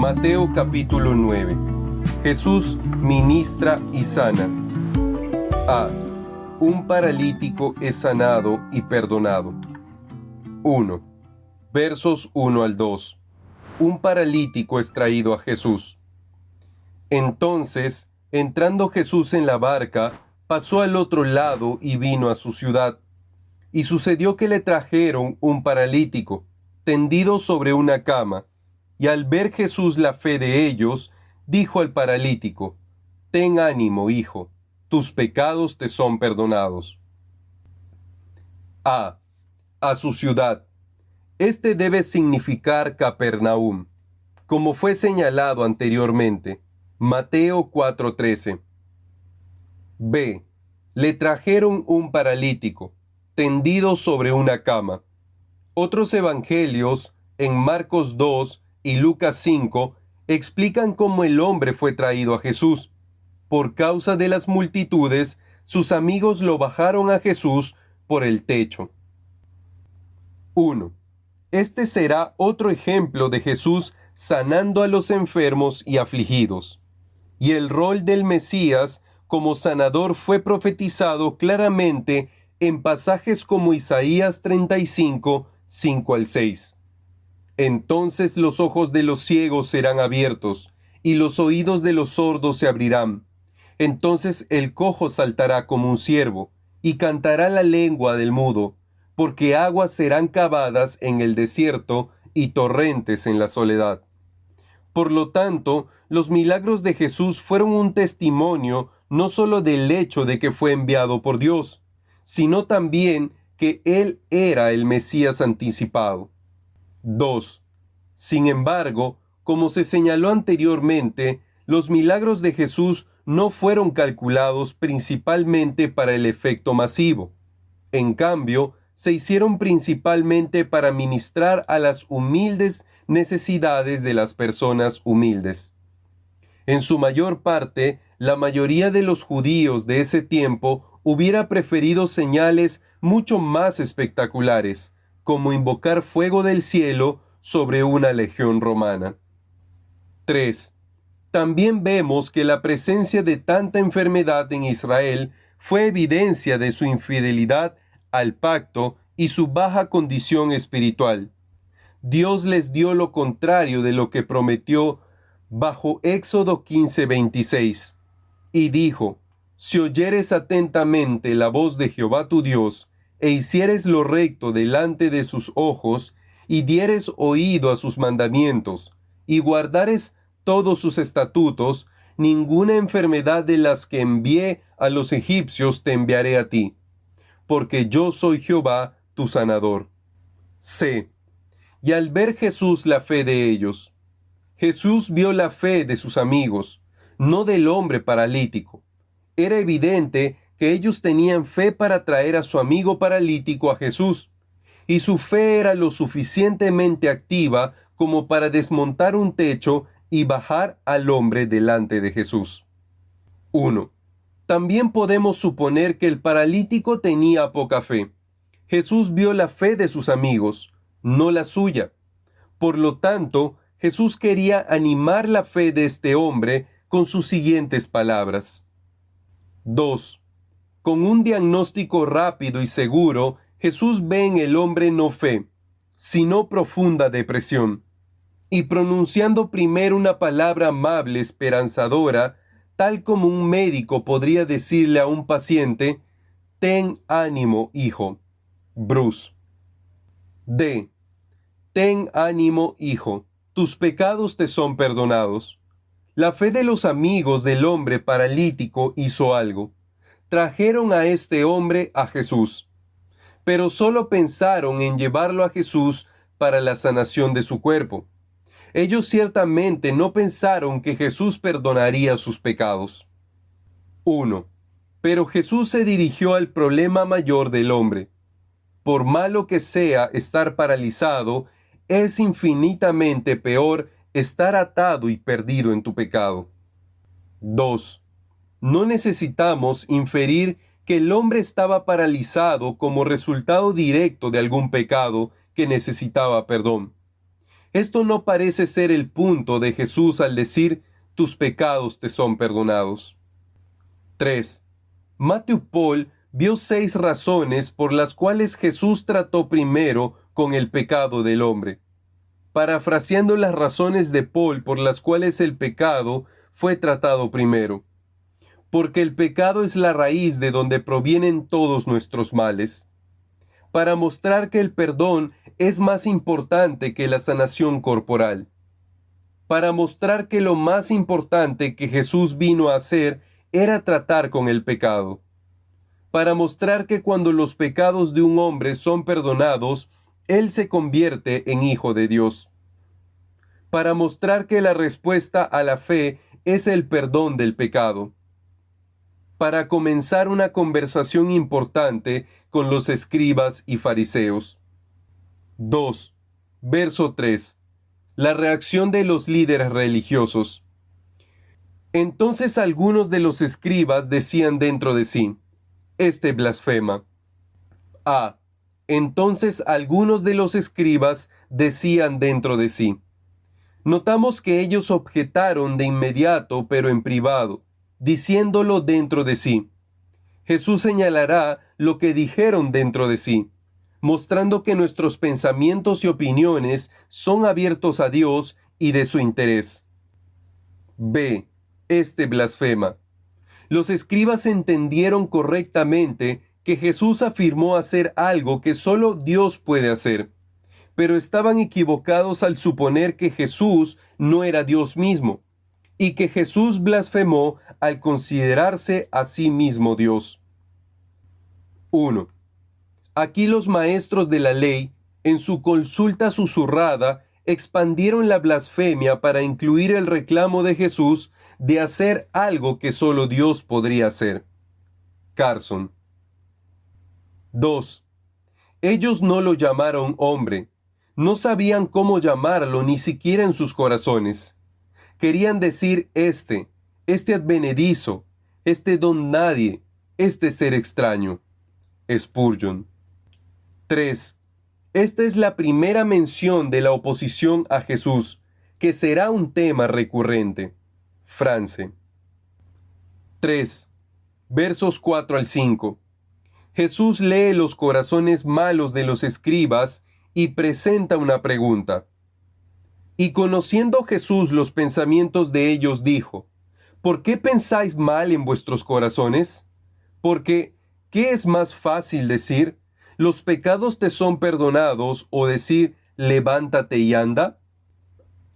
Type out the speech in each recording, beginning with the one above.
Mateo capítulo 9. Jesús ministra y sana. A. Un paralítico es sanado y perdonado. 1. Versos 1 al 2. Un paralítico es traído a Jesús. Entonces, entrando Jesús en la barca, pasó al otro lado y vino a su ciudad. Y sucedió que le trajeron un paralítico, tendido sobre una cama, y al ver Jesús la fe de ellos, dijo al paralítico: «Ten ánimo, hijo, tus pecados te son perdonados». A su ciudad. Este debe significar Capernaum, como fue señalado anteriormente, Mateo 4:13. B. Le trajeron un paralítico, tendido sobre una cama. Otros evangelios, en Marcos 2 y Lucas 5, explican cómo el hombre fue traído a Jesús. Por causa de las multitudes, sus amigos lo bajaron a Jesús por el techo. 1. Este será otro ejemplo de Jesús sanando a los enfermos y afligidos. Y el rol del Mesías como sanador fue profetizado claramente en pasajes como Isaías 35, 5 al 6. Entonces los ojos de los ciegos serán abiertos, y los oídos de los sordos se abrirán. Entonces el cojo saltará como un ciervo, y cantará la lengua del mudo, porque aguas serán cavadas en el desierto y torrentes en la soledad. Por lo tanto, los milagros de Jesús fueron un testimonio no solo del hecho de que fue enviado por Dios, sino también que Él era el Mesías anticipado. 2. Sin embargo, como se señaló anteriormente, los milagros de Jesús no fueron calculados principalmente para el efecto masivo. En cambio, se hicieron principalmente para ministrar a las humildes necesidades de las personas humildes. En su mayor parte, la mayoría de los judíos de ese tiempo hubiera preferido señales mucho más espectaculares, como invocar fuego del cielo sobre una legión romana. 3. También vemos que la presencia de tanta enfermedad en Israel fue evidencia de su infidelidad al pacto y su baja condición espiritual. Dios les dio lo contrario de lo que prometió bajo Éxodo 15:26, y dijo: «Si oyeres atentamente la voz de Jehová tu Dios, e hicieres lo recto delante de sus ojos, y dieres oído a sus mandamientos, y guardares todos sus estatutos, ninguna enfermedad de las que envié a los egipcios te enviaré a ti, porque yo soy Jehová tu sanador». C. Y al ver Jesús la fe de ellos. Jesús vio la fe de sus amigos, no del hombre paralítico. Era evidente que ellos tenían fe para traer a su amigo paralítico a Jesús, y su fe era lo suficientemente activa como para desmontar un techo y bajar al hombre delante de Jesús. 1. También podemos suponer que el paralítico tenía poca fe. Jesús vio la fe de sus amigos, no la suya. Por lo tanto, Jesús quería animar la fe de este hombre con sus siguientes palabras. 2. Con un diagnóstico rápido y seguro, Jesús ve en el hombre no fe, sino profunda depresión. Y pronunciando primero una palabra amable, esperanzadora, tal como un médico podría decirle a un paciente: «Ten ánimo, hijo». Bruce. D. Ten ánimo, hijo, tus pecados te son perdonados. La fe de los amigos del hombre paralítico hizo algo. Trajeron a este hombre a Jesús, pero solo pensaron en llevarlo a Jesús para la sanación de su cuerpo. Ellos ciertamente no pensaron que Jesús perdonaría sus pecados. 1. Pero Jesús se dirigió al problema mayor del hombre. Por malo que sea estar paralizado, es infinitamente peor estar atado y perdido en tu pecado. 2. No necesitamos inferir que el hombre estaba paralizado como resultado directo de algún pecado que necesitaba perdón. Esto no parece ser el punto de Jesús al decir, tus pecados te son perdonados. 3. Matthew Paul vio 6 razones por las cuales Jesús trató primero con el pecado del hombre. Parafraseando las razones de Paul por las cuales el pecado fue tratado primero. Porque el pecado es la raíz de donde provienen todos nuestros males. Para mostrar que el perdón es más importante que la sanación corporal. Para mostrar que lo más importante que Jesús vino a hacer era tratar con el pecado. Para mostrar que cuando los pecados de un hombre son perdonados, él se convierte en hijo de Dios. Para mostrar que la respuesta a la fe es el perdón del pecado. Para comenzar una conversación importante con los escribas y fariseos. 2. Verso 3. La reacción de los líderes religiosos. Entonces algunos de los escribas decían dentro de sí, este blasfema. A. Entonces algunos de los escribas decían dentro de sí. Notamos que ellos objetaron de inmediato, pero en privado, diciéndolo dentro de sí. Jesús señalará lo que dijeron dentro de sí, mostrando que nuestros pensamientos y opiniones son abiertos a Dios y de su interés. B. Este blasfema. Los escribas entendieron correctamente que Jesús afirmó hacer algo que solo Dios puede hacer, pero estaban equivocados al suponer que Jesús no era Dios mismo, y que Jesús blasfemó al considerarse a sí mismo Dios. 1. Aquí los maestros de la ley, en su consulta susurrada, expandieron la blasfemia para incluir el reclamo de Jesús de hacer algo que solo Dios podría hacer. Carson. 2. Ellos no lo llamaron hombre. No sabían cómo llamarlo ni siquiera en sus corazones. Querían decir este advenedizo, este don nadie, este ser extraño. Spurgeon. 3. Esta es la primera mención de la oposición a Jesús, que será un tema recurrente. France. 3. Versos 4 al 5. Jesús lee los corazones malos de los escribas y presenta una pregunta. Y conociendo Jesús los pensamientos de ellos, dijo, ¿por qué pensáis mal en vuestros corazones? Porque, ¿qué es más fácil decir? ¿Los pecados te son perdonados? O decir, levántate y anda.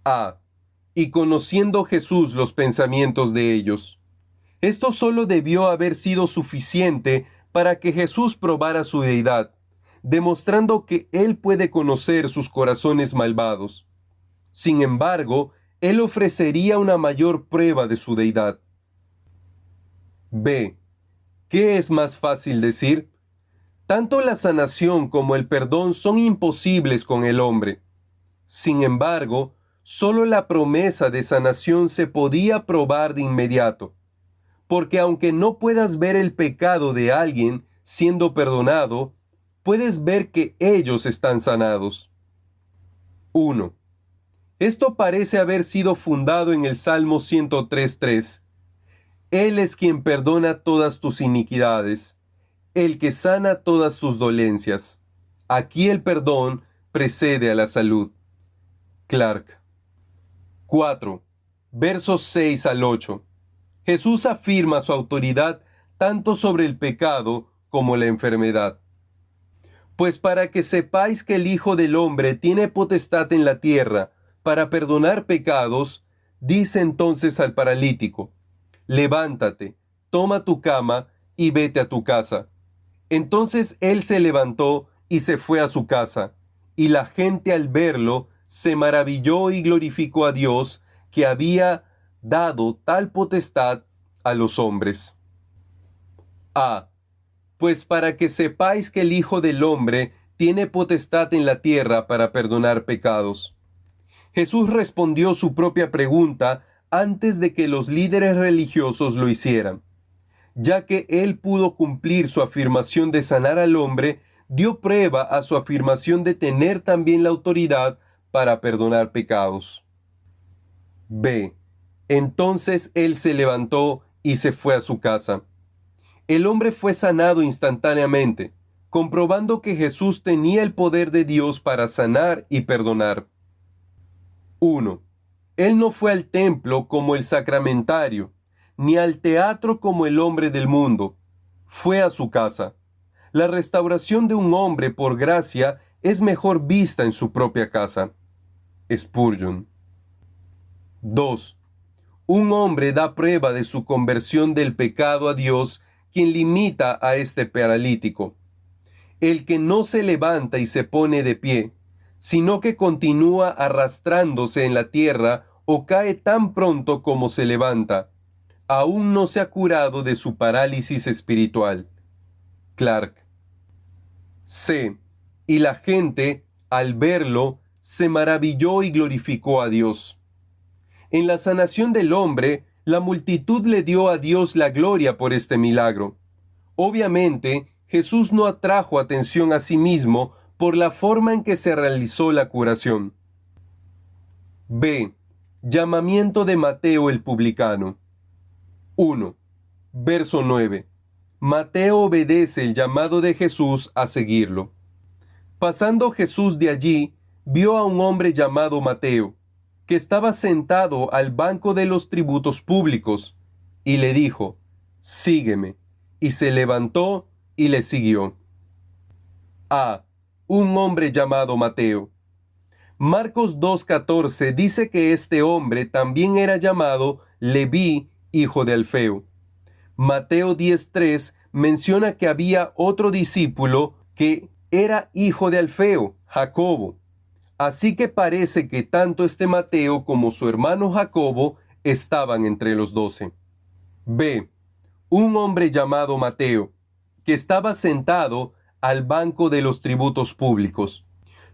A. Y conociendo Jesús los pensamientos de ellos. Esto solo debió haber sido suficiente para que Jesús probara su deidad, demostrando que Él puede conocer sus corazones malvados. Sin embargo, Él ofrecería una mayor prueba de su deidad. B. ¿Qué es más fácil decir? Tanto la sanación como el perdón son imposibles con el hombre. Sin embargo, solo la promesa de sanación se podía probar de inmediato, porque aunque no puedas ver el pecado de alguien siendo perdonado, puedes ver que ellos están sanados. 1. Esto parece haber sido fundado en el Salmo 103:3. Él es quien perdona todas tus iniquidades, el que sana todas tus dolencias. Aquí el perdón precede a la salud. Clark. 4. Versos 6 al 8. Jesús afirma su autoridad tanto sobre el pecado como la enfermedad. Pues para que sepáis que el Hijo del Hombre tiene potestad en la tierra para perdonar pecados, dice entonces al paralítico, levántate, toma tu cama y vete a tu casa. Entonces él se levantó y se fue a su casa, y la gente al verlo se maravilló y glorificó a Dios que había dado tal potestad a los hombres. A. Pues para que sepáis que el Hijo del Hombre tiene potestad en la tierra para perdonar pecados. Jesús respondió su propia pregunta antes de que los líderes religiosos lo hicieran. Ya que él pudo cumplir su afirmación de sanar al hombre, dio prueba a su afirmación de tener también la autoridad para perdonar pecados. B. Entonces él se levantó y se fue a su casa. El hombre fue sanado instantáneamente, comprobando que Jesús tenía el poder de Dios para sanar y perdonar. 1. Él no fue al templo como el sacramentario, ni al teatro como el hombre del mundo. Fue a su casa. La restauración de un hombre por gracia es mejor vista en su propia casa. Spurgeon. 2. Un hombre da prueba de su conversión del pecado a Dios, quien limita a este paralítico. El que no se levanta y se pone de pie, sino que continúa arrastrándose en la tierra o cae tan pronto como se levanta, aún no se ha curado de su parálisis espiritual. Clark. C. Y la gente, al verlo, se maravilló y glorificó a Dios. En la sanación del hombre, la multitud le dio a Dios la gloria por este milagro. Obviamente, Jesús no atrajo atención a sí mismo por la forma en que se realizó la curación. B. Llamamiento de Mateo el publicano. 1. Verso 9. Mateo obedece el llamado de Jesús a seguirlo. Pasando Jesús de allí, vio a un hombre llamado Mateo, que estaba sentado al banco de los tributos públicos, y le dijo, «Sígueme», y se levantó y le siguió. A. Un hombre llamado Mateo. Marcos 2:14 dice que este hombre también era llamado Leví, hijo de Alfeo. Mateo 10:3 menciona que había otro discípulo que era hijo de Alfeo, Jacobo. Así que parece que tanto este Mateo como su hermano Jacobo estaban entre los 12. B. Un hombre llamado Mateo, que estaba sentado al banco de los tributos públicos.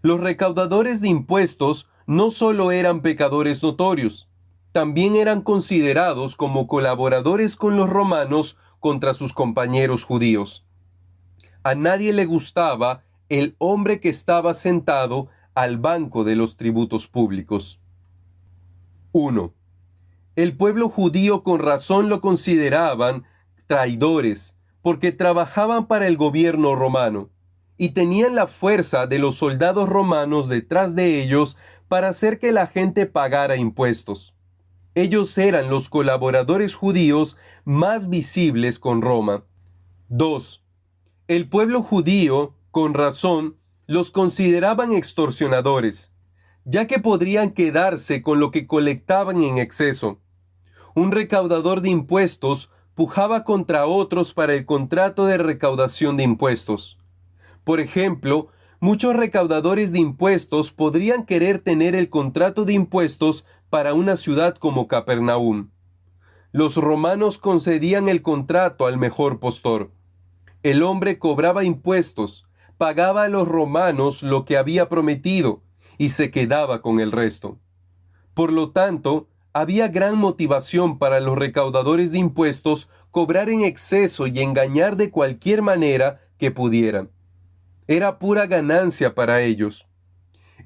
Los recaudadores de impuestos no solo eran pecadores notorios, también eran considerados como colaboradores con los romanos contra sus compañeros judíos. A nadie le gustaba el hombre que estaba sentado al banco de los tributos públicos. 1. El pueblo judío con razón lo consideraban traidores, porque trabajaban para el gobierno romano, y tenían la fuerza de los soldados romanos detrás de ellos para hacer que la gente pagara impuestos. Ellos eran los colaboradores judíos más visibles con Roma. 2. El pueblo judío, con razón, los consideraban extorsionadores, ya que podrían quedarse con lo que colectaban en exceso. Un recaudador de impuestos pujaba contra otros para el contrato de recaudación de impuestos. Por ejemplo, muchos recaudadores de impuestos podrían querer tener el contrato de impuestos para una ciudad como Capernaum. Los romanos concedían el contrato al mejor postor. El hombre cobraba impuestos, pagaba a los romanos lo que había prometido y se quedaba con el resto. Por lo tanto, había gran motivación para los recaudadores de impuestos cobrar en exceso y engañar de cualquier manera que pudieran. Era pura ganancia para ellos.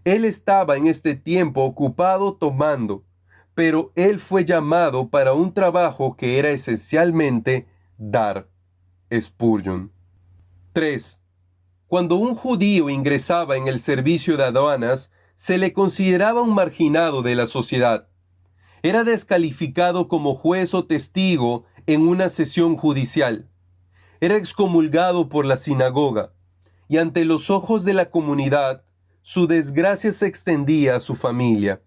Él estaba en este tiempo ocupado tomando, pero él fue llamado para un trabajo que era esencialmente dar. Spurgeon. 3. Cuando un judío ingresaba en el servicio de aduanas, se le consideraba un marginado de la sociedad. Era descalificado como juez o testigo en una sesión judicial. Era excomulgado por la sinagoga, y ante los ojos de la comunidad, su desgracia se extendía a su familia.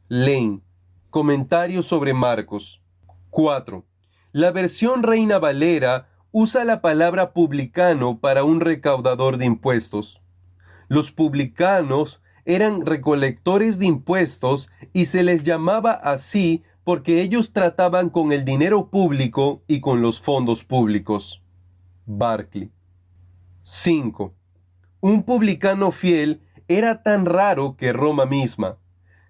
Lane. Comentarios sobre Marcos. 4. La versión Reina Valera usa la palabra publicano para un recaudador de impuestos. Los publicanos eran recolectores de impuestos y se les llamaba así porque ellos trataban con el dinero público y con los fondos públicos. Barclay. 5. Un publicano fiel era tan raro que Roma misma,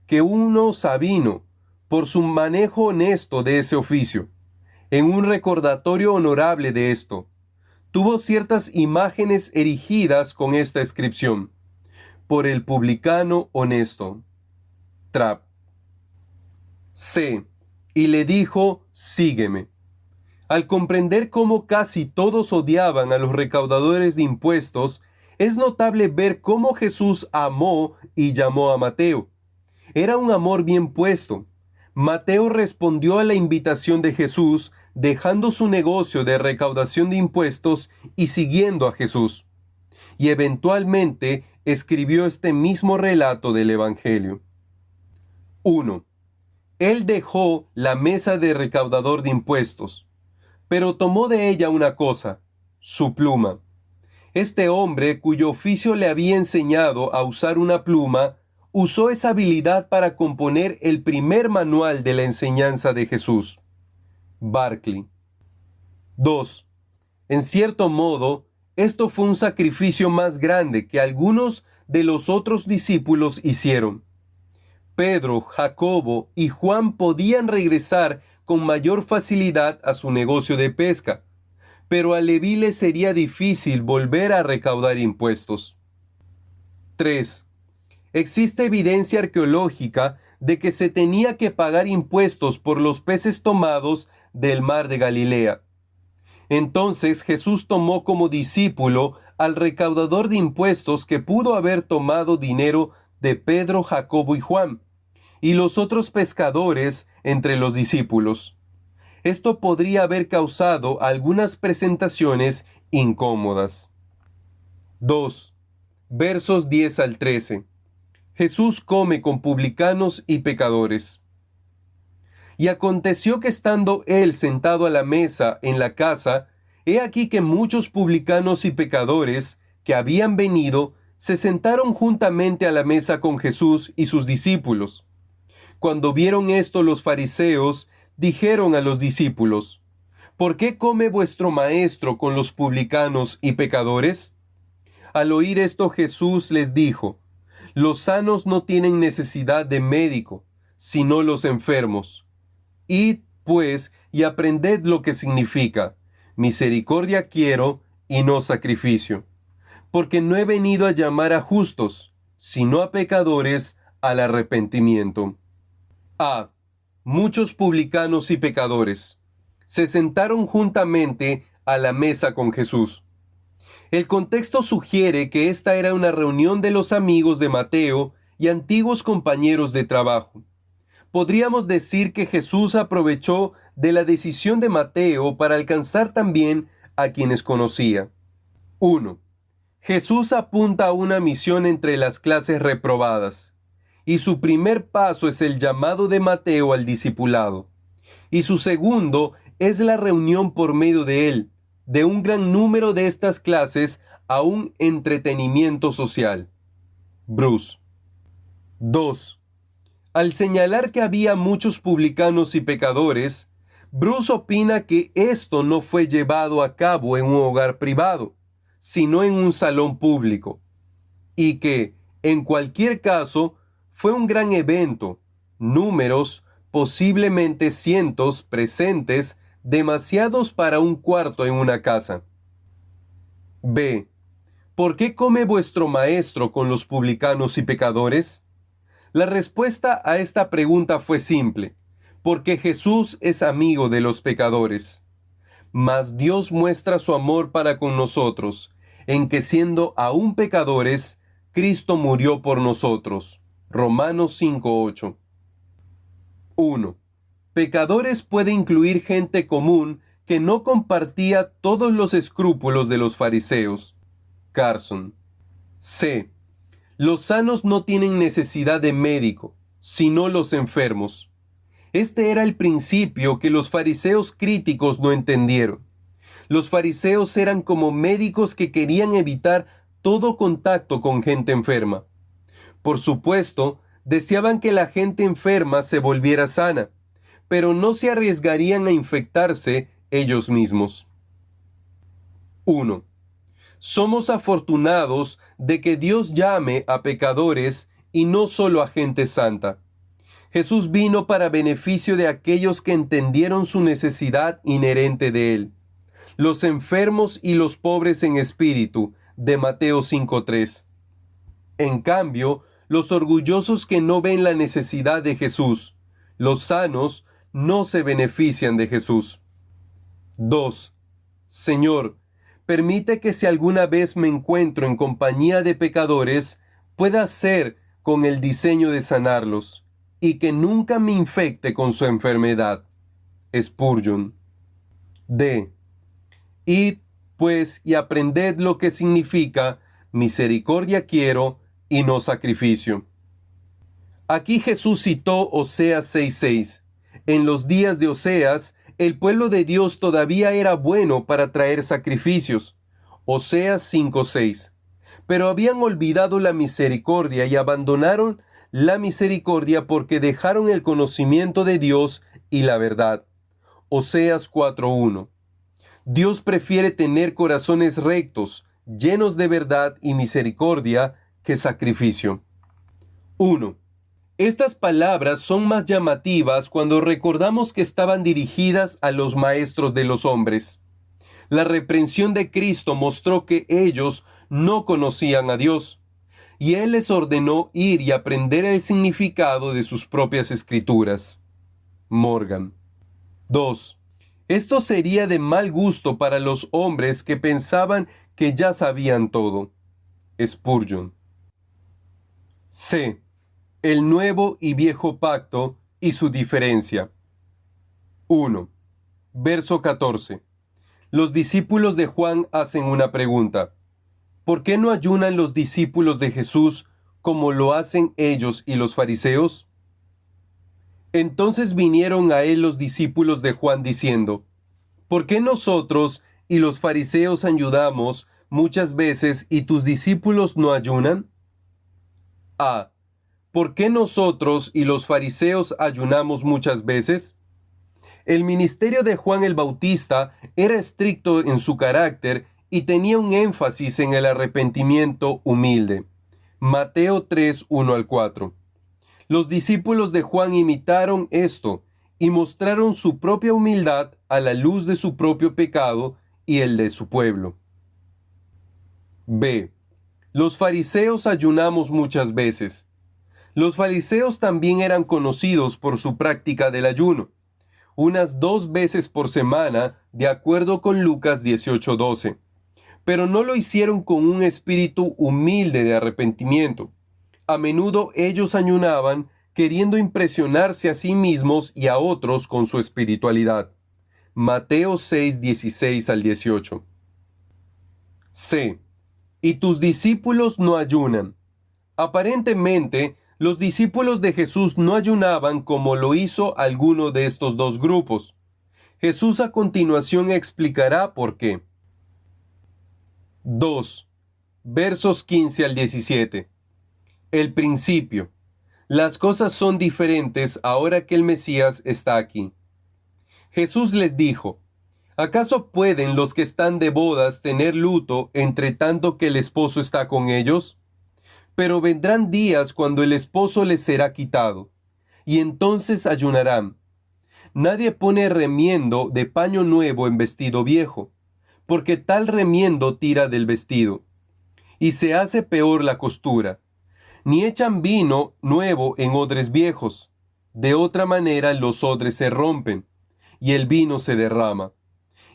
que uno Sabino, por su manejo honesto de ese oficio, en un recordatorio honorable de esto, tuvo ciertas imágenes erigidas con esta inscripción: por el publicano honesto. Trap. C. Y le dijo, sígueme. Al comprender cómo casi todos odiaban a los recaudadores de impuestos, es notable ver cómo Jesús amó y llamó a Mateo. Era un amor bien puesto. Mateo respondió a la invitación de Jesús, dejando su negocio de recaudación de impuestos y siguiendo a Jesús. Y eventualmente escribió este mismo relato del Evangelio. 1. Él dejó la mesa de recaudador de impuestos, pero tomó de ella una cosa, su pluma. Este hombre, cuyo oficio le había enseñado a usar una pluma, usó esa habilidad para componer el primer manual de la enseñanza de Jesús. Barclay. 2. En cierto modo, esto fue un sacrificio más grande que algunos de los otros discípulos hicieron. Pedro, Jacobo y Juan podían regresar con mayor facilidad a su negocio de pesca, pero a Leví le sería difícil volver a recaudar impuestos. 3. Existe evidencia arqueológica de que se tenía que pagar impuestos por los peces tomados del mar de Galilea. Entonces Jesús tomó como discípulo al recaudador de impuestos que pudo haber tomado dinero de Pedro, Jacobo y Juan, y los otros pescadores entre los discípulos. Esto podría haber causado algunas presentaciones incómodas. 2. Versos 10 al 13. Jesús come con publicanos y pecadores. Y aconteció que estando él sentado a la mesa en la casa, he aquí que muchos publicanos y pecadores que habían venido se sentaron juntamente a la mesa con Jesús y sus discípulos. Cuando vieron esto los fariseos, dijeron a los discípulos, ¿por qué come vuestro maestro con los publicanos y pecadores? Al oír esto Jesús les dijo, los sanos no tienen necesidad de médico, sino los enfermos. Id, pues, y aprended lo que significa, misericordia quiero y no sacrificio, porque no he venido a llamar a justos, sino a pecadores al arrepentimiento. A. Muchos publicanos y pecadores se sentaron juntamente a la mesa con Jesús. El contexto sugiere que esta era una reunión de los amigos de Mateo y antiguos compañeros de trabajo. Podríamos decir que Jesús aprovechó de la decisión de Mateo para alcanzar también a quienes conocía. 1. Jesús apunta a una misión entre las clases reprobadas, y su primer paso es el llamado de Mateo al discipulado, y su segundo es la reunión por medio de él, de un gran número de estas clases a un entretenimiento social. Bruce. 2. Al señalar que había muchos publicanos y pecadores, Bruce opina que esto no fue llevado a cabo en un hogar privado, sino en un salón público, y que, en cualquier caso, fue un gran evento, números, posiblemente cientos presentes, demasiados para un cuarto en una casa. B. ¿Por qué come vuestro maestro con los publicanos y pecadores? La respuesta a esta pregunta fue simple, porque Jesús es amigo de los pecadores. Mas Dios muestra su amor para con nosotros, en que siendo aún pecadores, Cristo murió por nosotros. Romanos 5:8. 1. Pecadores puede incluir gente común que no compartía todos los escrúpulos de los fariseos. Carson. C. Los sanos no tienen necesidad de médico, sino los enfermos. Este era el principio que los fariseos críticos no entendieron. Los fariseos eran como médicos que querían evitar todo contacto con gente enferma. Por supuesto, deseaban que la gente enferma se volviera sana, pero no se arriesgarían a infectarse ellos mismos. 1. Somos afortunados de que Dios llame a pecadores y no solo a gente santa. Jesús vino para beneficio de aquellos que entendieron su necesidad inherente de Él. Los enfermos y los pobres en espíritu, de Mateo 5:3. En cambio, los orgullosos que no ven la necesidad de Jesús, los sanos, no se benefician de Jesús. 2. Señor, permite que si alguna vez me encuentro en compañía de pecadores, pueda ser con el diseño de sanarlos, y que nunca me infecte con su enfermedad. Spurgeon. D. Id, pues, y aprended lo que significa misericordia quiero y no sacrificio. Aquí Jesús citó Oseas 6:6. En los días de Oseas, el pueblo de Dios todavía era bueno para traer sacrificios. Oseas 5:6. Pero habían olvidado la misericordia y abandonaron la misericordia porque dejaron el conocimiento de Dios y la verdad. Oseas 4:1. Dios prefiere tener corazones rectos, llenos de verdad y misericordia, que sacrificio. 1. Estas palabras son más llamativas cuando recordamos que estaban dirigidas a los maestros de los hombres. La reprensión de Cristo mostró que ellos no conocían a Dios, y Él les ordenó ir y aprender el significado de sus propias escrituras. Morgan. 2. Esto sería de mal gusto para los hombres que pensaban que ya sabían todo. Spurgeon. C. El nuevo y viejo pacto y su diferencia. 1. Verso 14. Los discípulos de Juan hacen una pregunta. ¿Por qué no ayunan los discípulos de Jesús como lo hacen ellos y los fariseos? Entonces vinieron a él los discípulos de Juan diciendo, ¿por qué nosotros y los fariseos ayunamos muchas veces y tus discípulos no ayunan? A. ¿Por qué nosotros y los fariseos ayunamos muchas veces? El ministerio de Juan el Bautista era estricto en su carácter y tenía un énfasis en el arrepentimiento humilde. Mateo 3, 1 al 4. Los discípulos de Juan imitaron esto y mostraron su propia humildad a la luz de su propio pecado y el de su pueblo. B. Los fariseos ayunamos muchas veces. Los fariseos también eran conocidos por su práctica del ayuno, unas 2 veces por semana, de acuerdo con Lucas 18:12. Pero no lo hicieron con un espíritu humilde de arrepentimiento. A menudo ellos ayunaban queriendo impresionarse a sí mismos y a otros con su espiritualidad. Mateo 6, 16 al 18. C. Y tus discípulos no ayunan. Aparentemente, los discípulos de Jesús no ayunaban como lo hizo alguno de estos dos grupos. Jesús a continuación explicará por qué. 2. Versos 15 al 17. El principio. Las cosas son diferentes ahora que el Mesías está aquí. Jesús les dijo, ¿acaso pueden los que están de bodas tener luto entre tanto que el esposo está con ellos? Pero vendrán días cuando el esposo les será quitado, y entonces ayunarán. Nadie pone remiendo de paño nuevo en vestido viejo, porque tal remiendo tira del vestido, y se hace peor la costura. Ni echan vino nuevo en odres viejos. De otra manera los odres se rompen, y el vino se derrama,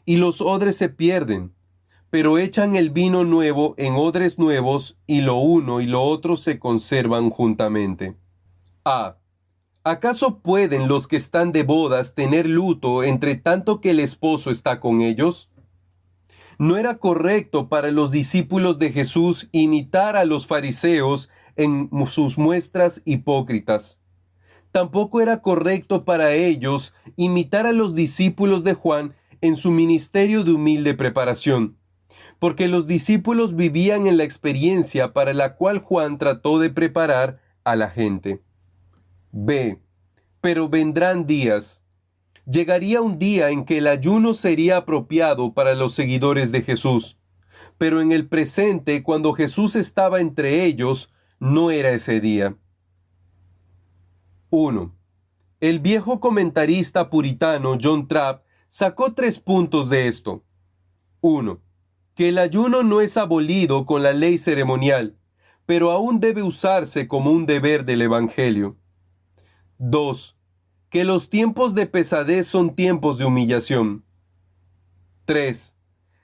y los odres se pierden. Pero echan el vino nuevo en odres nuevos, y lo uno y lo otro se conservan juntamente. A. ¿Acaso pueden los que están de bodas tener luto entre tanto que el esposo está con ellos? No era correcto para los discípulos de Jesús imitar a los fariseos en sus muestras hipócritas. Tampoco era correcto para ellos imitar a los discípulos de Juan en su ministerio de humilde preparación, porque los discípulos vivían en la experiencia para la cual Juan trató de preparar a la gente. B. Pero vendrán días. Llegaría un día en que el ayuno sería apropiado para los seguidores de Jesús, pero en el presente, cuando Jesús estaba entre ellos, no era ese día. 1. El viejo comentarista puritano John Trapp sacó 3 puntos de esto. 1. Que el ayuno no es abolido con la ley ceremonial, pero aún debe usarse como un deber del Evangelio. 2. Que los tiempos de pesadez son tiempos de humillación. 3.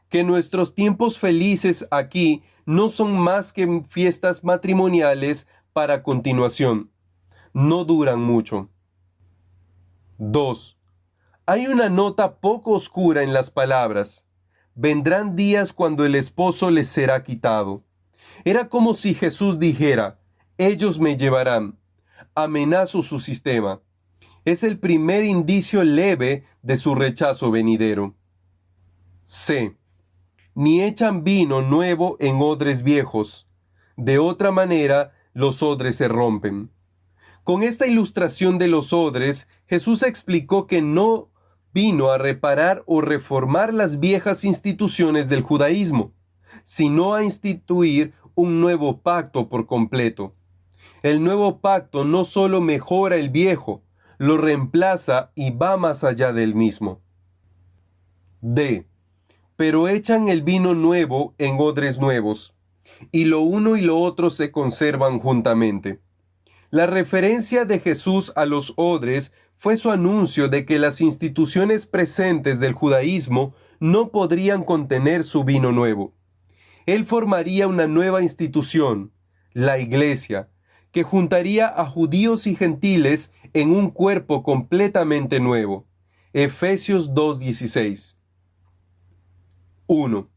Que nuestros tiempos felices aquí no son más que fiestas matrimoniales para continuación. No duran mucho. 2. Hay una nota poco oscura en las palabras. Vendrán días cuando el esposo les será quitado. Era como si Jesús dijera, ellos me llevarán. Amenazo su sistema. Es el primer indicio leve de su rechazo venidero. C. Ni echan vino nuevo en odres viejos. De otra manera, los odres se rompen. Con esta ilustración de los odres, Jesús explicó que no vino a reparar o reformar las viejas instituciones del judaísmo, sino a instituir un nuevo pacto por completo. El nuevo pacto no solo mejora el viejo, lo reemplaza y va más allá del mismo. D. Pero echan el vino nuevo en odres nuevos, y lo uno y lo otro se conservan juntamente. La referencia de Jesús a los odres fue su anuncio de que las instituciones presentes del judaísmo no podrían contener su vino nuevo. Él formaría una nueva institución, la Iglesia, que juntaría a judíos y gentiles en un cuerpo completamente nuevo. Efesios 2:16. 1.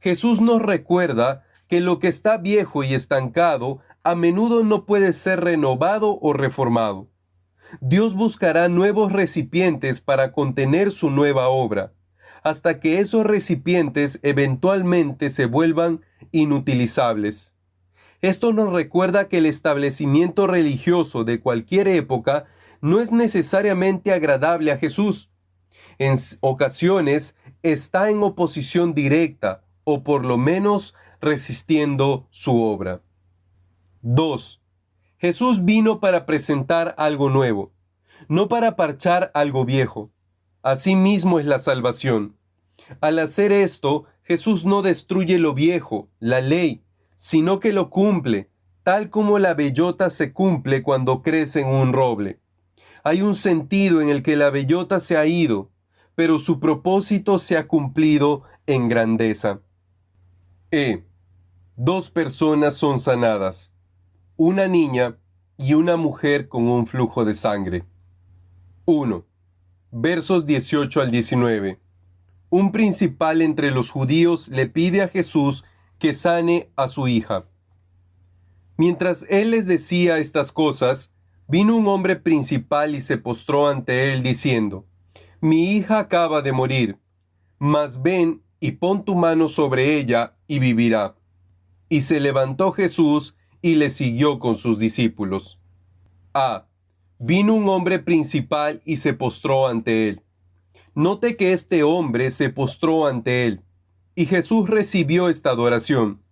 Jesús nos recuerda que lo que está viejo y estancado a menudo no puede ser renovado o reformado. Dios buscará nuevos recipientes para contener su nueva obra, hasta que esos recipientes eventualmente se vuelvan inutilizables. Esto nos recuerda que el establecimiento religioso de cualquier época no es necesariamente agradable a Jesús. En ocasiones está en oposición directa o por lo menos resistiendo su obra. 2. Jesús vino para presentar algo nuevo, no para parchar algo viejo. Asimismo es la salvación. Al hacer esto, Jesús no destruye lo viejo, la ley, sino que lo cumple, tal como la bellota se cumple cuando crece en un roble. Hay un sentido en el que la bellota se ha ido, pero su propósito se ha cumplido en grandeza. E. 2 personas son sanadas, una niña y una mujer con un flujo de sangre. 1. Versos 18 al 19. Un principal entre los judíos le pide a Jesús que sane a su hija. Mientras él les decía estas cosas, vino un hombre principal y se postró ante él diciendo, mi hija acaba de morir, mas ven y pon tu mano sobre ella y vivirá. Y se levantó Jesús y le siguió con sus discípulos. A. Vino un hombre principal y se postró ante él. Note que este hombre se postró ante él, y Jesús recibió esta adoración,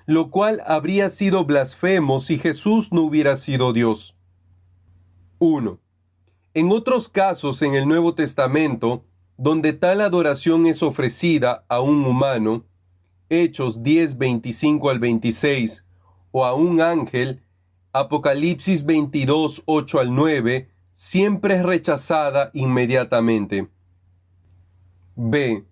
lo cual habría sido blasfemo si Jesús no hubiera sido Dios. 1. En otros casos en el Nuevo Testamento, donde tal adoración es ofrecida a un humano, Hechos 10, 25 al 26, o a un ángel, Apocalipsis 22, 8 al 9, siempre es rechazada inmediatamente. B.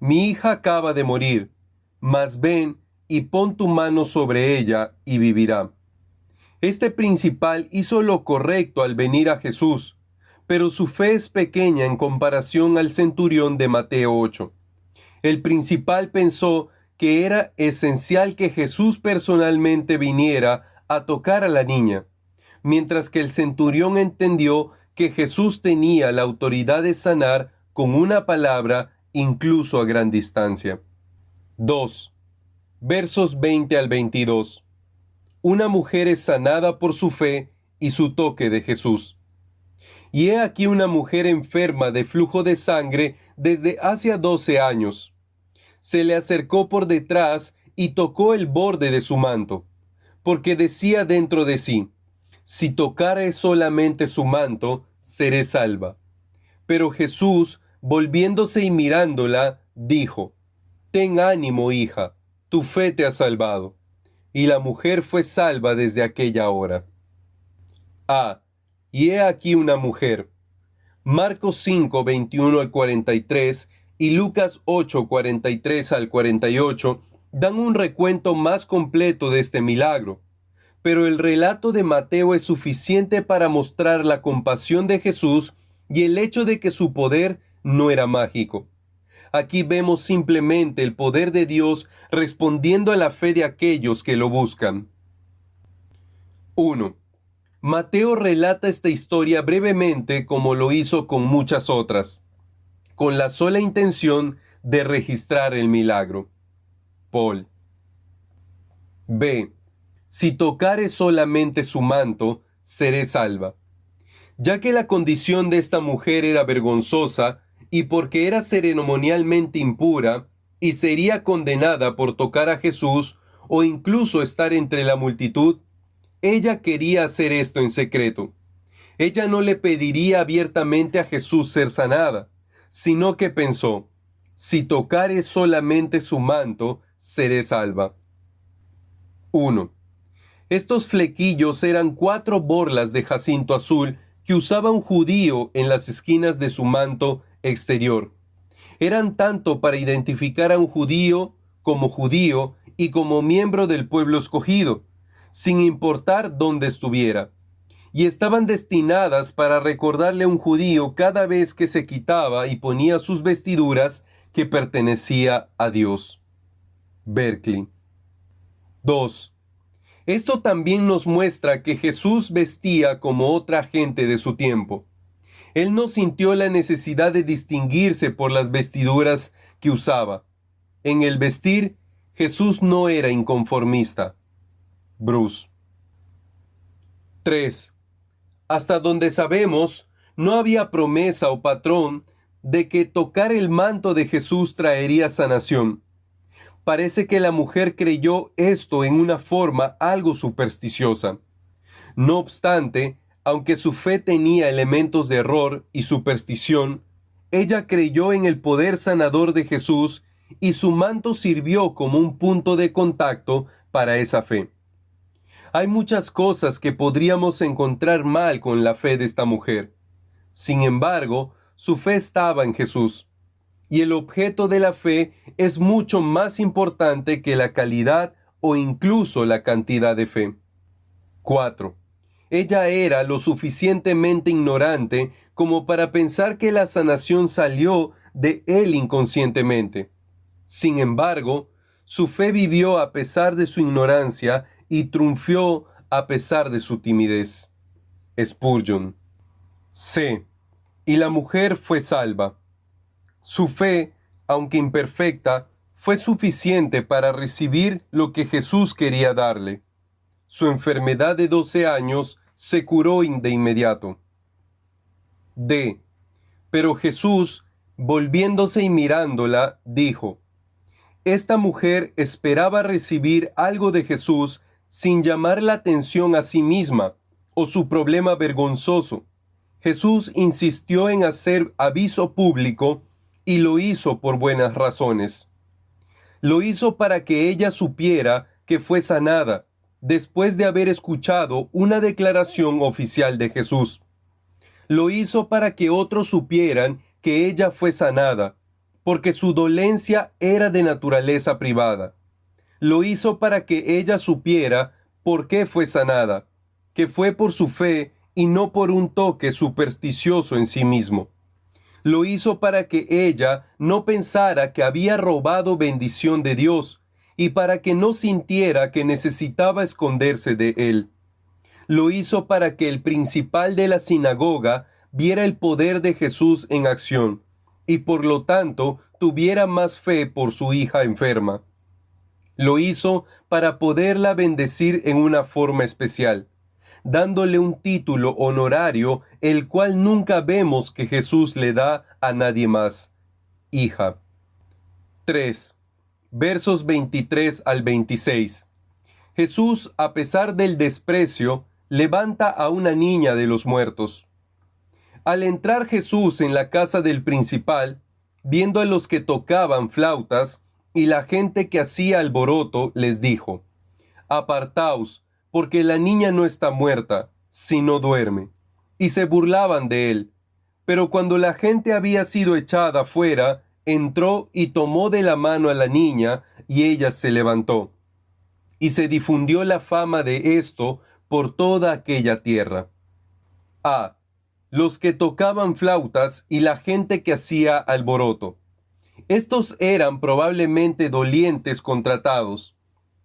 Mi hija acaba de morir, mas ven y pon tu mano sobre ella y vivirá. Este principal hizo lo correcto al venir a Jesús, pero su fe es pequeña en comparación al centurión de Mateo 8. El principal pensó que era esencial que Jesús personalmente viniera a tocar a la niña, mientras que el centurión entendió que Jesús tenía la autoridad de sanar con una palabra incluso a gran distancia. 2. Versos 20 al 22. Una mujer es sanada por su fe y su toque de Jesús. Y he aquí una mujer enferma de flujo de sangre desde hace 12 años. Se le acercó por detrás y tocó el borde de su manto, porque decía dentro de sí, si tocare solamente su manto, seré salva. Pero Jesús, volviéndose y mirándola, dijo, ten ánimo, hija, tu fe te ha salvado. y la mujer fue salva desde aquella hora. Y he aquí una mujer. Marcos 5, 21 al 43 y Lucas 8, 43 al 48 dan un recuento más completo de este milagro, pero el relato de Mateo es suficiente para mostrar la compasión de Jesús y el hecho de que su poder no era mágico. Aquí vemos simplemente el poder de Dios respondiendo a la fe de aquellos que lo buscan. 1. Mateo relata esta historia brevemente como lo hizo con muchas otras, con la sola intención de registrar el milagro. Paul. B. Si tocare solamente su manto, seré salva. Ya que la condición de esta mujer era vergonzosa y porque era ceremonialmente impura y sería condenada por tocar a Jesús o incluso estar entre la multitud, ella quería hacer esto en secreto. Ella no le pediría abiertamente a Jesús ser sanada, sino que pensó, si tocare solamente su manto, seré salva. 1. Estos flequillos eran 4 borlas de jacinto azul que usaba un judío en las esquinas de su manto exterior. Eran tanto para identificar a un judío y como miembro del pueblo escogido, sin importar dónde estuviera, y estaban destinadas para recordarle a un judío cada vez que se quitaba y ponía sus vestiduras que pertenecía a Dios. Berkeley. 2. Esto también nos muestra que Jesús vestía como otra gente de su tiempo. Él no sintió la necesidad de distinguirse por las vestiduras que usaba. En el vestir, Jesús no era inconformista. Bruce. 3. Hasta donde sabemos, no había promesa o patrón de que tocar el manto de Jesús traería sanación. Parece que la mujer creyó esto en una forma algo supersticiosa. No obstante, aunque su fe tenía elementos de error y superstición, ella creyó en el poder sanador de Jesús y su manto sirvió como un punto de contacto para esa fe. Hay muchas cosas que podríamos encontrar mal con la fe de esta mujer. Sin embargo, su fe estaba en Jesús. Y el objeto de la fe es mucho más importante que la calidad o incluso la cantidad de fe. 4. Ella era lo suficientemente ignorante como para pensar que la sanación salió de él inconscientemente. Sin embargo, su fe vivió a pesar de su ignorancia y triunfó a pesar de su timidez. Spurgeon. C. Y la mujer fue salva. Su fe, aunque imperfecta, fue suficiente para recibir lo que Jesús quería darle. Su enfermedad de 12 años se curó de inmediato. D. Pero Jesús, volviéndose y mirándola, dijo: Esta mujer esperaba recibir algo de Jesús sin llamar la atención a sí misma o su problema vergonzoso. Jesús insistió en hacer aviso público y lo hizo por buenas razones. Lo hizo para que ella supiera que fue sanada, después de haber escuchado una declaración oficial de Jesús. Lo hizo para que otros supieran que ella fue sanada, porque su dolencia era de naturaleza privada. Lo hizo para que ella supiera por qué fue sanada, que fue por su fe y no por un toque supersticioso en sí mismo. Lo hizo para que ella no pensara que había robado bendición de Dios y para que no sintiera que necesitaba esconderse de él. Lo hizo para que el principal de la sinagoga viera el poder de Jesús en acción y por lo tanto tuviera más fe por su hija enferma. Lo hizo para poderla bendecir en una forma especial, dándole un título honorario, el cual nunca vemos que Jesús le da a nadie más: hija. 3. Versos 23 al 26. Jesús, a pesar del desprecio, levanta a una niña de los muertos. Al entrar Jesús en la casa del principal, viendo a los que tocaban flautas y la gente que hacía alboroto, les dijo: Apartaos, porque la niña no está muerta, sino duerme. Y se burlaban de él. Pero cuando la gente había sido echada fuera, entró y tomó de la mano a la niña, y ella se levantó. Y se difundió la fama de esto por toda aquella tierra. A. Los que tocaban flautas y la gente que hacía alboroto. Estos eran probablemente dolientes contratados,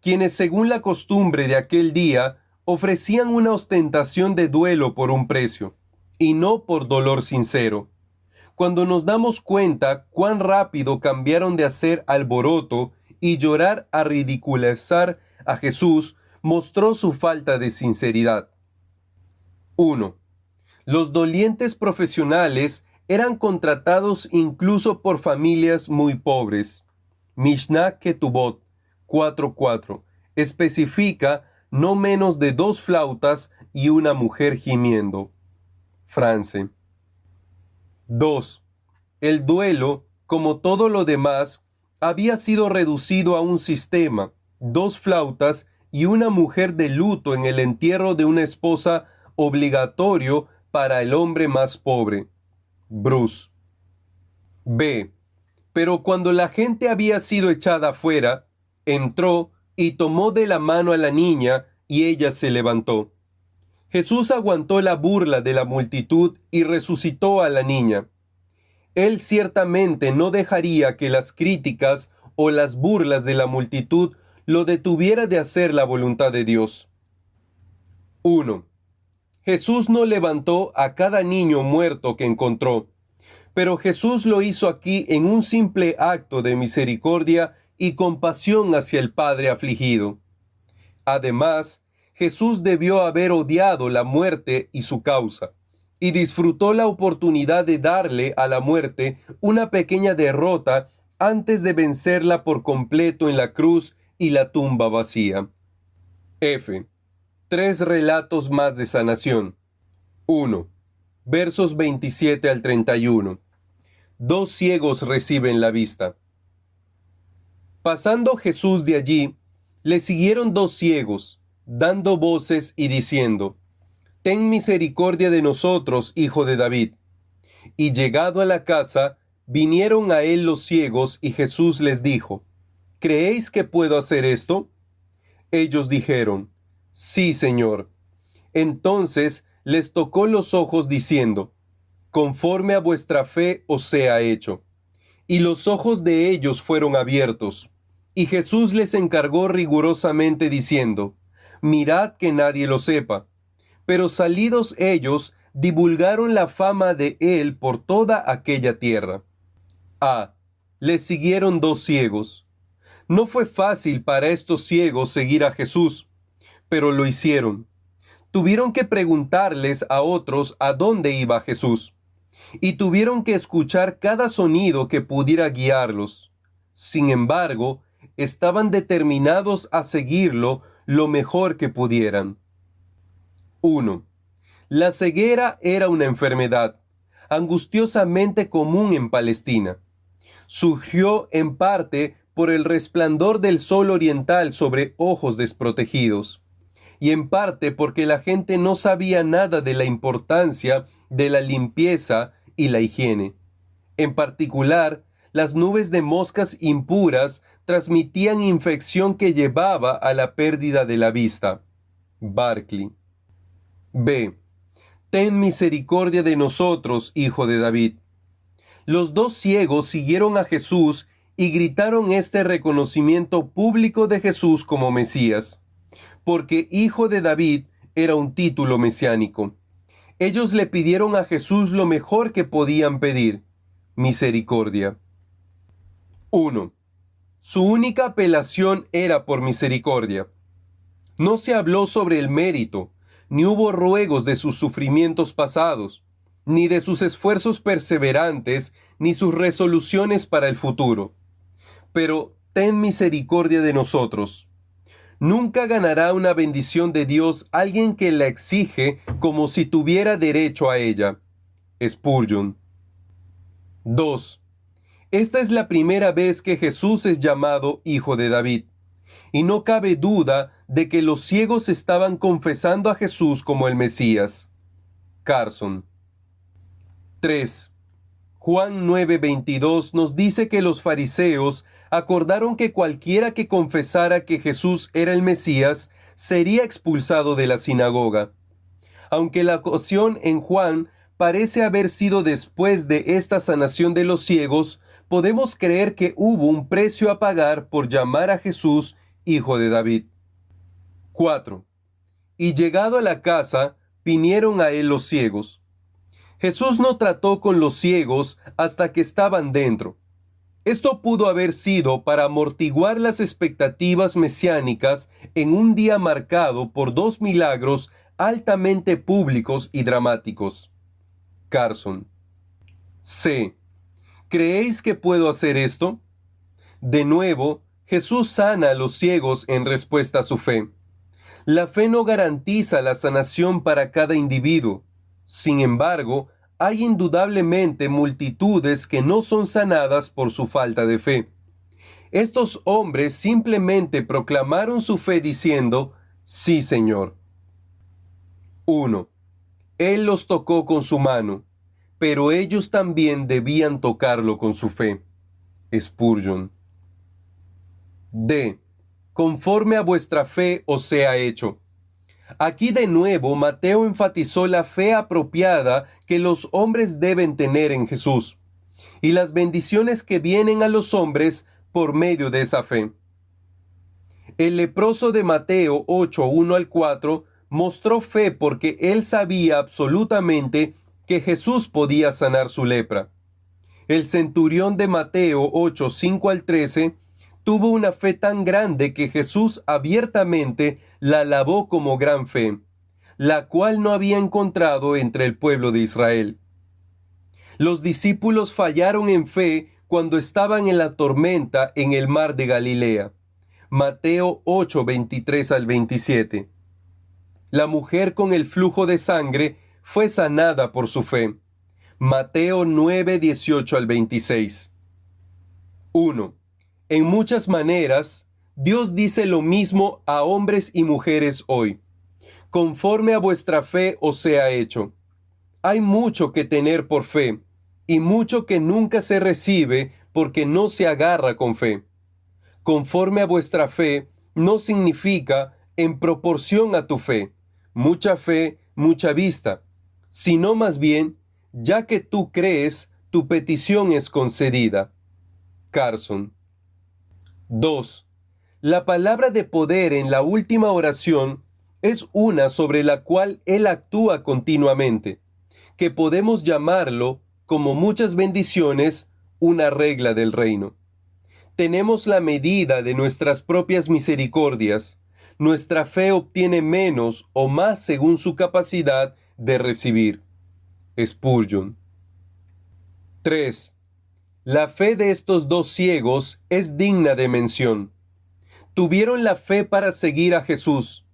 quienes según la costumbre de aquel día ofrecían una ostentación de duelo por un precio, y no por dolor sincero. Cuando nos damos cuenta cuán rápido cambiaron de hacer alboroto y llorar a ridiculizar a Jesús, mostró su falta de sinceridad. 1. Los dolientes profesionales eran contratados incluso por familias muy pobres. Mishnah Ketubot 4:4 especifica no menos de 2 flautas y una mujer gimiendo. France. 2. El duelo, como todo lo demás, había sido reducido a un sistema, 2 flautas y una mujer de luto en el entierro de una esposa obligatorio para el hombre más pobre. Bruce. B. Pero cuando la gente había sido echada afuera, entró y tomó de la mano a la niña, y ella se levantó. Jesús aguantó la burla de la multitud y resucitó a la niña. Él ciertamente no dejaría que las críticas o las burlas de la multitud lo detuviera de hacer la voluntad de Dios. 1. Jesús no levantó a cada niño muerto que encontró, pero Jesús lo hizo aquí en un simple acto de misericordia y compasión hacia el Padre afligido. Además, Jesús debió haber odiado la muerte y su causa, y disfrutó la oportunidad de darle a la muerte una pequeña derrota antes de vencerla por completo en la cruz y la tumba vacía. F. 3 relatos más de sanación. 1. Versos 27 al 31. 2 ciegos reciben la vista. Pasando Jesús de allí, le siguieron 2 ciegos, dando voces y diciendo: Ten misericordia de nosotros, hijo de David. Y llegado a la casa, vinieron a él los ciegos, y Jesús les dijo: ¿Creéis que puedo hacer esto? Ellos dijeron: Sí, Señor. Entonces les tocó los ojos diciendo: Conforme a vuestra fe os sea hecho. Y los ojos de ellos fueron abiertos. Y Jesús les encargó rigurosamente diciendo: Mirad que nadie lo sepa. Pero salidos ellos, divulgaron la fama de él por toda aquella tierra. A. Les siguieron 2 ciegos. No fue fácil para estos ciegos seguir a Jesús, pero lo hicieron. Tuvieron que preguntarles a otros a dónde iba Jesús, y tuvieron que escuchar cada sonido que pudiera guiarlos. Sin embargo, estaban determinados a seguirlo lo mejor que pudieran. 1. La ceguera era una enfermedad angustiosamente común en Palestina. Surgió en parte por el resplandor del sol oriental sobre ojos desprotegidos, y en parte porque la gente no sabía nada de la importancia de la limpieza y la higiene. En particular, las nubes de moscas impuras transmitían infección que llevaba a la pérdida de la vista. Barclay. B. Ten misericordia de nosotros, hijo de David. Los 2 ciegos siguieron a Jesús y gritaron este reconocimiento público de Jesús como Mesías, porque hijo de David era un título mesiánico. Ellos le pidieron a Jesús lo mejor que podían pedir: misericordia. 1. Su única apelación era por misericordia. No se habló sobre el mérito, ni hubo ruegos de sus sufrimientos pasados, ni de sus esfuerzos perseverantes, ni sus resoluciones para el futuro. Pero ten misericordia de nosotros. Nunca ganará una bendición de Dios alguien que la exige como si tuviera derecho a ella. Spurgeon. 2. Esta es la primera vez que Jesús es llamado Hijo de David, y no cabe duda de que los ciegos estaban confesando a Jesús como el Mesías. Carson. 3. Juan 9:22 nos dice que los fariseos acordaron que cualquiera que confesara que Jesús era el Mesías sería expulsado de la sinagoga. Aunque la ocasión en Juan parece haber sido después de esta sanación de los ciegos, podemos creer que hubo un precio a pagar por llamar a Jesús hijo de David. 4. Y llegado a la casa, vinieron a él los ciegos. Jesús no trató con los ciegos hasta que estaban dentro. Esto pudo haber sido para amortiguar las expectativas mesiánicas en un día marcado por dos milagros altamente públicos y dramáticos. Carson. C. ¿Creéis que puedo hacer esto? De nuevo, Jesús sana a los ciegos en respuesta a su fe. La fe no garantiza la sanación para cada individuo. Sin embargo, hay indudablemente multitudes que no son sanadas por su falta de fe. Estos hombres simplemente proclamaron su fe diciendo, sí, Señor. 1. Él los tocó con su mano, pero ellos también debían tocarlo con su fe. Spurgeon. D. Conforme a vuestra fe os sea hecho. Aquí de nuevo Mateo enfatizó la fe apropiada que los hombres deben tener en Jesús y las bendiciones que vienen a los hombres por medio de esa fe. El leproso de Mateo 8:1-4 mostró fe porque él sabía absolutamente que Jesús podía sanar su lepra. El centurión de Mateo 8:5-13 tuvo una fe tan grande que Jesús abiertamente la alabó como gran fe, la cual no había encontrado entre el pueblo de Israel. Los discípulos fallaron en fe cuando estaban en la tormenta en el mar de Galilea. Mateo 8:23-27. La mujer con el flujo de sangre fue sanada por su fe. Mateo 9:18-26. 1. En muchas maneras, Dios dice lo mismo a hombres y mujeres hoy. Conforme a vuestra fe os sea hecho. Hay mucho que tener por fe, y mucho que nunca se recibe porque no se agarra con fe. Conforme a vuestra fe no significa en proporción a tu fe, mucha vista, sino más bien, ya que tú crees, tu petición es concedida. Carson. 2. La palabra de poder en la última oración es una sobre la cual Él actúa continuamente, que podemos llamarlo, como muchas bendiciones, una regla del reino. Tenemos la medida de nuestras propias misericordias. Nuestra fe obtiene menos o más según su capacidad de recibir. Spurgeon. 3. La fe de estos dos ciegos es digna de mención. Tuvieron la fe para seguir a Jesús.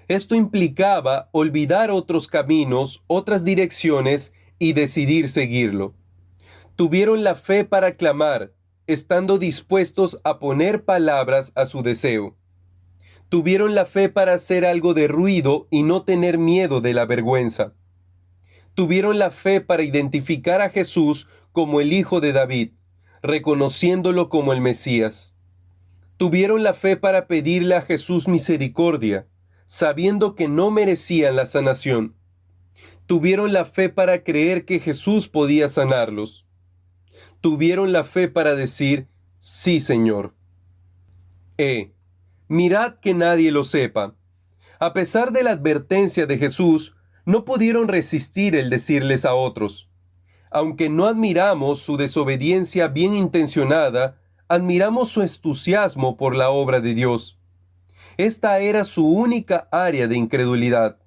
Esto implicaba olvidar otros caminos, otras direcciones y decidir seguirlo. Tuvieron la fe para clamar, estando dispuestos a poner palabras a su deseo. Tuvieron la fe para hacer algo de ruido y no tener miedo de la vergüenza. Tuvieron la fe para identificar a Jesús como el Hijo de David, reconociéndolo como el Mesías. Tuvieron la fe para pedirle a Jesús misericordia, sabiendo que no merecían la sanación. Tuvieron la fe para creer que Jesús podía sanarlos. Tuvieron la fe para decir, sí, Señor. Mirad que nadie lo sepa. A pesar de la advertencia de Jesús, no pudieron resistir el decirles a otros. Aunque no admiramos su desobediencia bien intencionada, admiramos su entusiasmo por la obra de Dios. Esta era su única área de incredulidad.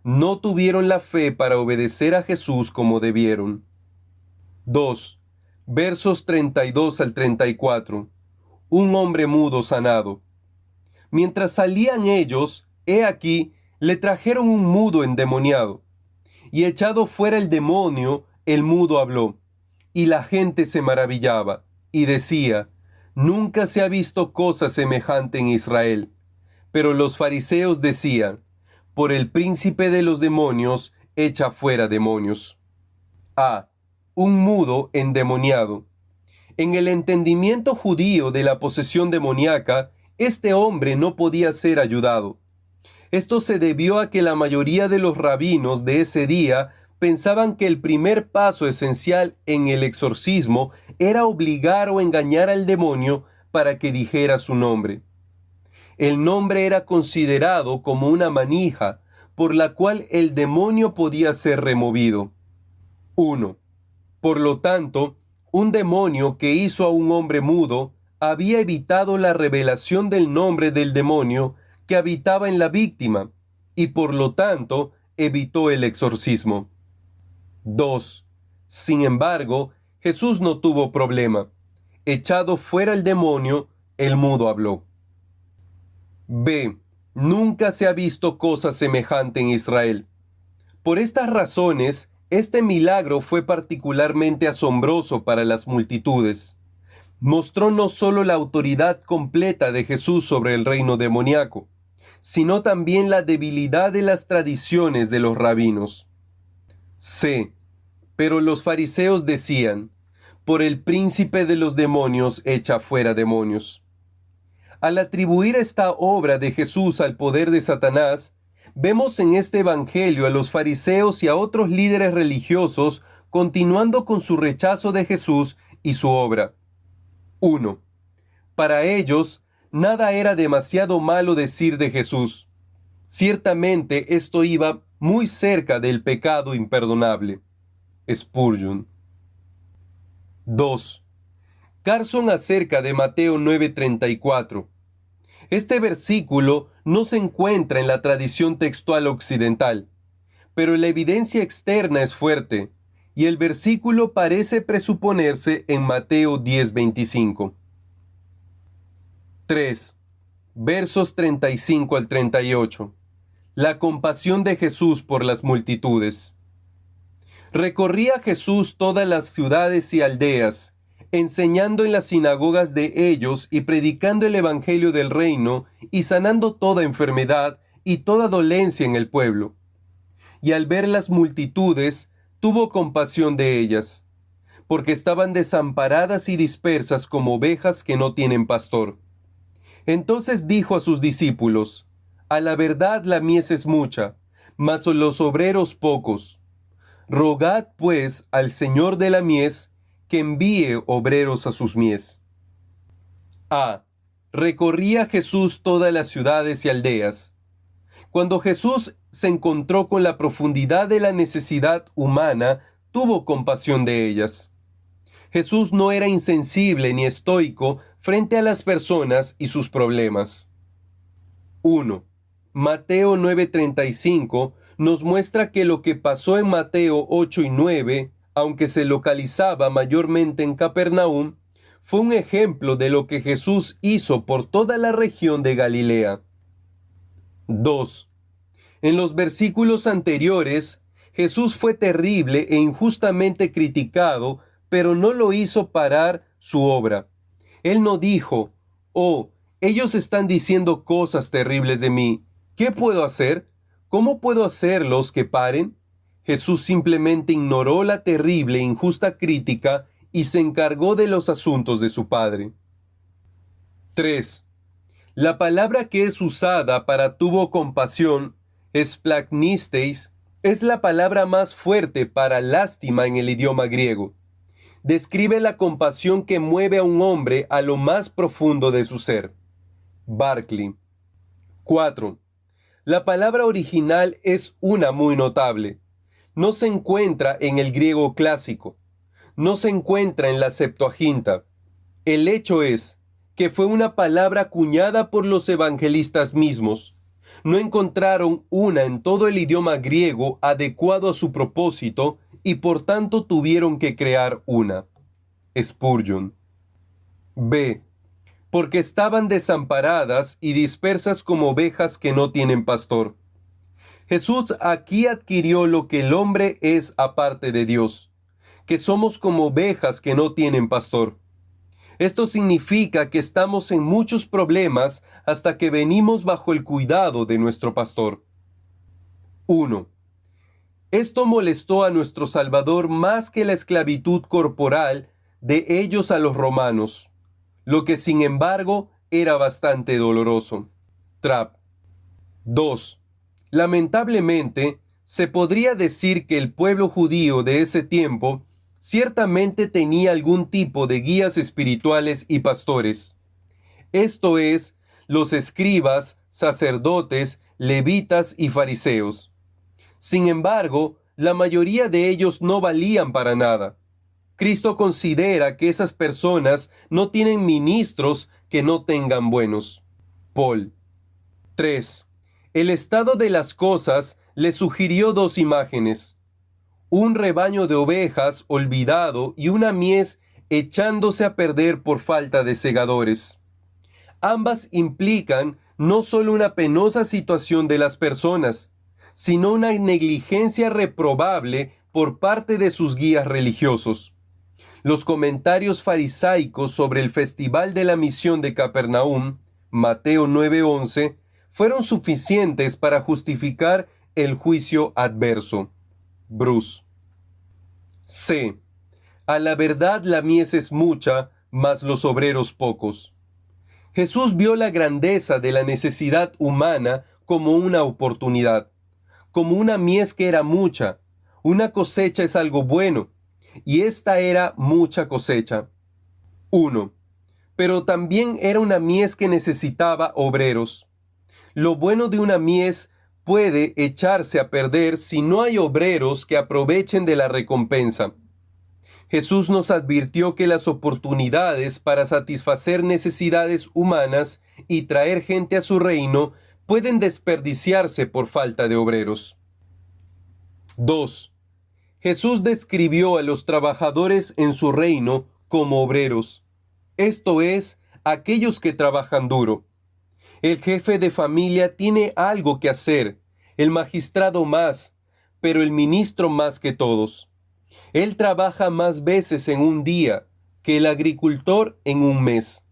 No tuvieron la fe para obedecer a Jesús como debieron. 2. Versos 32-34. Un hombre mudo sanado. Mientras salían ellos, he aquí, le trajeron un mudo endemoniado. Y echado fuera el demonio, el mudo habló. Y la gente se maravillaba, y decía, Nunca se ha visto cosa semejante en Israel. Pero los fariseos decían, por el príncipe de los demonios, echa fuera demonios. A. Un mudo endemoniado. En el entendimiento judío de la posesión demoníaca, este hombre no podía ser ayudado. Esto se debió a que la mayoría de los rabinos de ese día pensaban que el primer paso esencial en el exorcismo era obligar o engañar al demonio para que dijera su nombre. El nombre era considerado como una manija por la cual el demonio podía ser removido. 1. Por lo tanto, un demonio que hizo a un hombre mudo había evitado la revelación del nombre del demonio que habitaba en la víctima y por lo tanto evitó el exorcismo. 2. Sin embargo, Jesús no tuvo problema. Echado fuera el demonio, el mudo habló. B. Nunca se ha visto cosa semejante en Israel. Por estas razones, este milagro fue particularmente asombroso para las multitudes. Mostró no solo la autoridad completa de Jesús sobre el reino demoníaco, sino también la debilidad de las tradiciones de los rabinos. C. Pero los fariseos decían, por el príncipe de los demonios echa fuera demonios. Al atribuir esta obra de Jesús al poder de Satanás, vemos en este evangelio a los fariseos y a otros líderes religiosos continuando con su rechazo de Jesús y su obra. 1. Para ellos, nada era demasiado malo decir de Jesús. Ciertamente esto iba muy cerca del pecado imperdonable. Spurgeon. 2. Carson acerca de Mateo 9:34. Este versículo no se encuentra en la tradición textual occidental, pero la evidencia externa es fuerte, y el versículo parece presuponerse en Mateo 10:25. 3. Versos 35 al 38. La compasión de Jesús por las multitudes. Recorría Jesús todas las ciudades y aldeas, enseñando en las sinagogas de ellos y predicando el evangelio del reino y sanando toda enfermedad y toda dolencia en el pueblo. Y al ver las multitudes, tuvo compasión de ellas, porque estaban desamparadas y dispersas como ovejas que no tienen pastor. Entonces dijo a sus discípulos, a la verdad la mies es mucha, mas los obreros pocos. Rogad pues al Señor de la mies que envíe obreros a sus mies. A. Recorría Jesús todas las ciudades y aldeas. Cuando Jesús se encontró con la profundidad de la necesidad humana, tuvo compasión de ellas. Jesús no era insensible ni estoico frente a las personas y sus problemas. 1. Mateo 9:35 nos muestra que lo que pasó en Mateo 8 y 9, aunque se localizaba mayormente en Capernaum, fue un ejemplo de lo que Jesús hizo por toda la región de Galilea. 2. En los versículos anteriores, Jesús fue terrible e injustamente criticado, pero no lo hizo parar su obra. Él no dijo, oh, ellos están diciendo cosas terribles de mí. ¿Qué puedo hacer? ¿Cómo puedo hacerlos que paren? Jesús simplemente ignoró la terrible e injusta crítica y se encargó de los asuntos de su Padre. 3. La palabra que es usada para tuvo compasión, splagnisteis, es la palabra más fuerte para lástima en el idioma griego. Describe la compasión que mueve a un hombre a lo más profundo de su ser. Barclay. 4. La palabra original es una muy notable. No se encuentra en el griego clásico. No se encuentra en la Septuaginta. El hecho es que fue una palabra acuñada por los evangelistas mismos. No encontraron una en todo el idioma griego adecuado a su propósito y por tanto tuvieron que crear una. Spurgeon. B. Porque estaban desamparadas y dispersas como ovejas que no tienen pastor. Jesús aquí adquirió lo que el hombre es aparte de Dios, que somos como ovejas que no tienen pastor. Esto significa que estamos en muchos problemas hasta que venimos bajo el cuidado de nuestro pastor. 1. Esto molestó a nuestro Salvador más que la esclavitud corporal de ellos a los romanos, lo que sin embargo era bastante doloroso. Trap. 2. Lamentablemente, se podría decir que el pueblo judío de ese tiempo ciertamente tenía algún tipo de guías espirituales y pastores. Esto es, los escribas, sacerdotes, levitas y fariseos. Sin embargo, la mayoría de ellos no valían para nada. Cristo considera que esas personas no tienen ministros que no tengan buenos. Paul. 3. El estado de las cosas le sugirió dos imágenes: un rebaño de ovejas olvidado y una mies echándose a perder por falta de segadores. Ambas implican no solo una penosa situación de las personas, sino una negligencia reprobable por parte de sus guías religiosos. Los comentarios farisaicos sobre el Festival de la Misión de Capernaum, Mateo 9:11, fueron suficientes para justificar el juicio adverso. Bruce. C. A la verdad la mies es mucha, mas los obreros pocos. Jesús vio la grandeza de la necesidad humana como una oportunidad, como una mies que era mucha. Una cosecha es algo bueno, y esta era mucha cosecha. 1. Pero también era una mies que necesitaba obreros. Lo bueno de una mies puede echarse a perder si no hay obreros que aprovechen de la recompensa. Jesús nos advirtió que las oportunidades para satisfacer necesidades humanas y traer gente a su reino pueden desperdiciarse por falta de obreros. 2. Jesús describió a los trabajadores en su reino como obreros, esto es, aquellos que trabajan duro. El jefe de familia tiene algo que hacer, el magistrado más, pero el ministro más que todos. Él trabaja más veces en un día que el agricultor en un mes.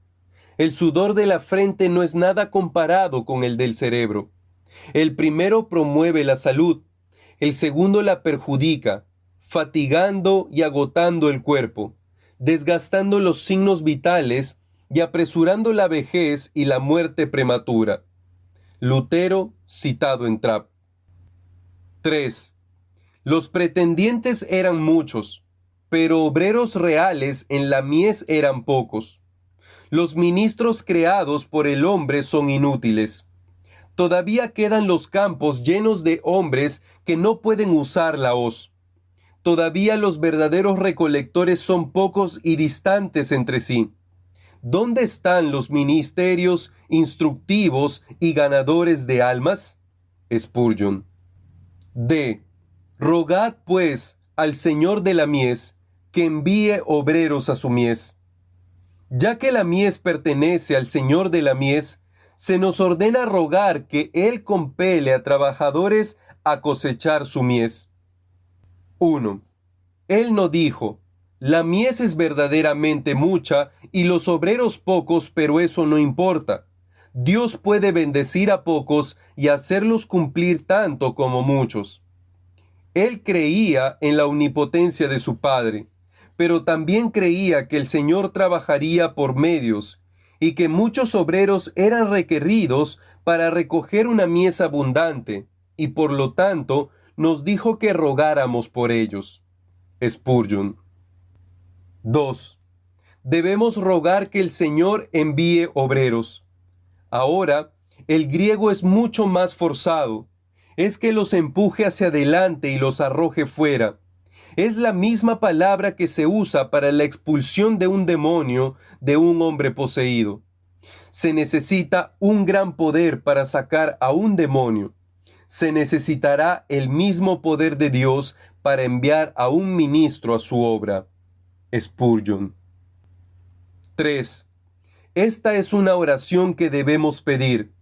El sudor de la frente no es nada comparado con el del cerebro. El primero promueve la salud, el segundo la perjudica, fatigando y agotando el cuerpo, desgastando los signos vitales y apresurando la vejez y la muerte prematura. Lutero, citado en Trapp. 3. Los pretendientes eran muchos, pero obreros reales en la mies eran pocos. Los ministros creados por el hombre son inútiles. Todavía quedan los campos llenos de hombres que no pueden usar la hoz. Todavía los verdaderos recolectores son pocos y distantes entre sí. ¿Dónde están los ministerios instructivos y ganadores de almas? Spurgeon. D. Rogad, pues, al Señor de la mies, que envíe obreros a su mies. Ya que la mies pertenece al Señor de la mies, se nos ordena rogar que Él compele a trabajadores a cosechar su mies. 1. Él no dijo: la mies es verdaderamente mucha y los obreros pocos, pero eso no importa. Dios puede bendecir a pocos y hacerlos cumplir tanto como muchos. Él creía en la omnipotencia de su Padre, pero también creía que el Señor trabajaría por medios y que muchos obreros eran requeridos para recoger una mies abundante, y por lo tanto nos dijo que rogáramos por ellos. Spurgeon. 2. Debemos rogar que el Señor envíe obreros. Ahora, el griego es mucho más forzado. Es que los empuje hacia adelante y los arroje fuera. Es la misma palabra que se usa para la expulsión de un demonio de un hombre poseído. Se necesita un gran poder para sacar a un demonio. Se necesitará el mismo poder de Dios para enviar a un ministro a su obra. Spurgeon. 3. Esta es una oración que debemos pedir,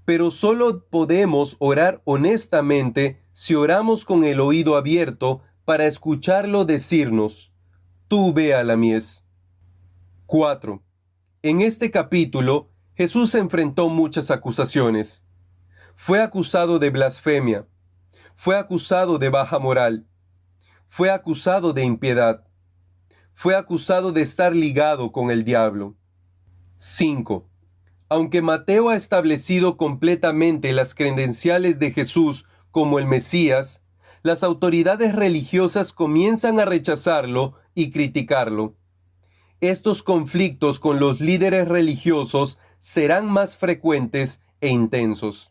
pero solo podemos orar honestamente si oramos con el oído abierto para escucharlo decirnos: tú ve a la mies. 4. En este capítulo, Jesús enfrentó muchas acusaciones. Fue acusado de blasfemia, fue acusado de baja moral, fue acusado de impiedad, fue acusado de estar ligado con el diablo. 5. Aunque Mateo ha establecido completamente las credenciales de Jesús como el Mesías, las autoridades religiosas comienzan a rechazarlo y criticarlo. Estos conflictos con los líderes religiosos serán más frecuentes e intensos.